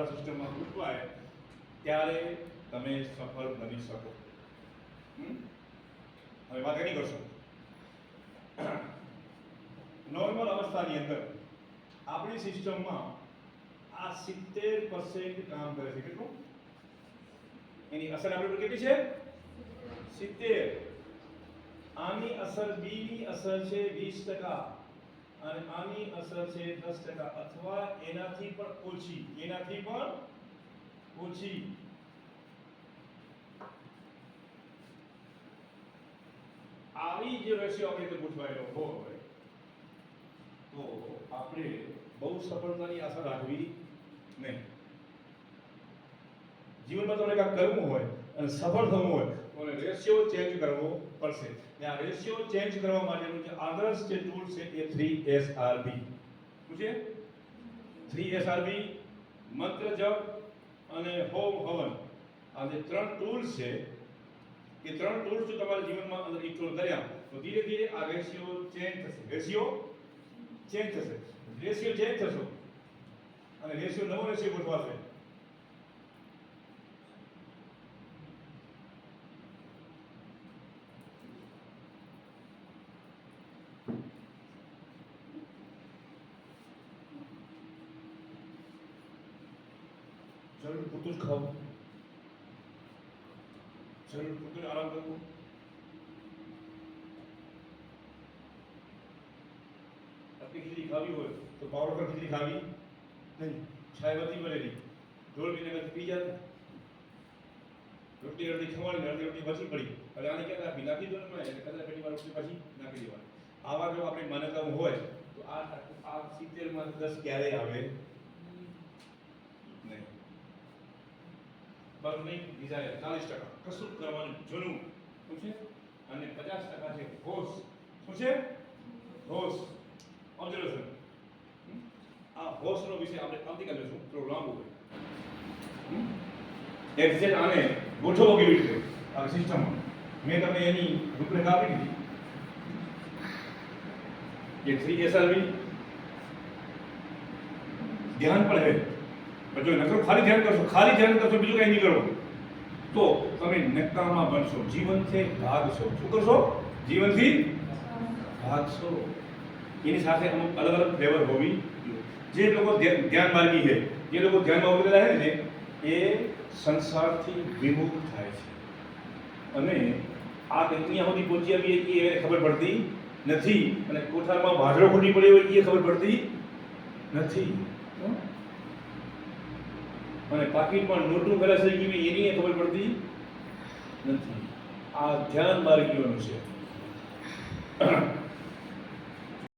તમારા સિસ્ટમમાં ગોઠવાય ત્યારે તમે સફળ બની શકો. હવે વાત એની કરશો. નોર્મલ અવસ્થાની અંદર આપણી સિસ્ટમમાં આ 70% કામ કરે છે. કેટલું? એની અસર આપણી પર કેટલી છે? 70. આની અસર બી ની અસર છે 20% અને આની અસર છે 10% અથવા એનાથી પણ ઓછી. એનાથી પણ ઓછી. આવી જે રેશિયો આપણે ગોઠવાયેલો હોય તો આપણે બહુ સફળતાની આશા રાખવી નહીં. જીવનમાં તમને કાંઈક કરવું હોય અને સફળ થવું હોય તો રેશિયો ચેન્જ કરવો પડશે. અને આ રેશિયો ચેન્જ કરવા માટેનું જે આદર્શ જે ટૂલ છે એ 3SRB. શું છે? 3SRB, મંત્ર જપ અને હોમ હવન. આ જે 3 ટૂલ્સ છે એ 3 ટૂલ્સ જો તમારા જીવનમાં અંદર ઇન્સ્ટોલ કર્યા તો ધીરે ધીરે આ રેશિયો ચેન્જ થશે. રેશિયો ચેન્જ થશે. રેશિયો ચેન્જ થશે અને રેશિયો નવો રેશિયો ગોઠવાશે. જરૂર પૂરતું જ ખાવું, જરૂર પૂરતું જ આરામ કરવો. ખીચડી ખાવી હોય તો પાવડર પર ખીચડી ખાવી નહીં. છાયવતી બનેલી ઢોલ વિનેગર પી જાય. રોટલી અડધી ખવાડી અડધી રોટલી બચી પડી એટલે આને ક્યાં નાખી નાખી દો ને એટલે કદાચ પેટીમાં રોટલી પાછી નાખી દેવાની. આવા જો આપણી માન્યતાઓ હોય તો આ 70 માં 10 ક્યારેય આવે નહીં. Burning desire 40%. કશું કરવાનું જૂનું શું છે અને 50% છે હોશ. શું છે? હોશ. ઓબ્ઝર્વેશન. આ હોશનો વિષય આપણે આવતીકાલે જોશું. થોડો લાંબો હોય. એક્ઝેક્ટ આને ગોઠવો કેવી રીતે આ સિસ્ટમમાં મેં તમને એની રૂપરેખા આપી દીધી. ये 3SRB ધ્યાન પણ હે પણ જો નકરો ખાલી ધ્યાન કરશો બીજું કંઈ નહીં કરો તો તમે નકામા બનશો. જીવનથી ભાગશો. શું કરશો? જીવનથી ભાગશો. એની સાથે અમુક અલગ અલગ ફ્લેવર હોવી જોઈએ. જે લોકો ધ્યાન માર્ગી છે, જે લોકો ધ્યાનમાં ઉતરેલા છે ને એ સંસારથી વિમુખ થાય છે અને આ અહીંયા સુધી પહોંચી આવી એ ખબર પડતી નથી અને કોઠારમાં ભાજરો ફૂટી પડી હોય એ ખબર પડતી નથી અને પાકીટમાં નોટનું ખલાસ થઈ ગયું એની ખબર પડતી નથી. આ ધ્યાન માર્ગીઓનું છે.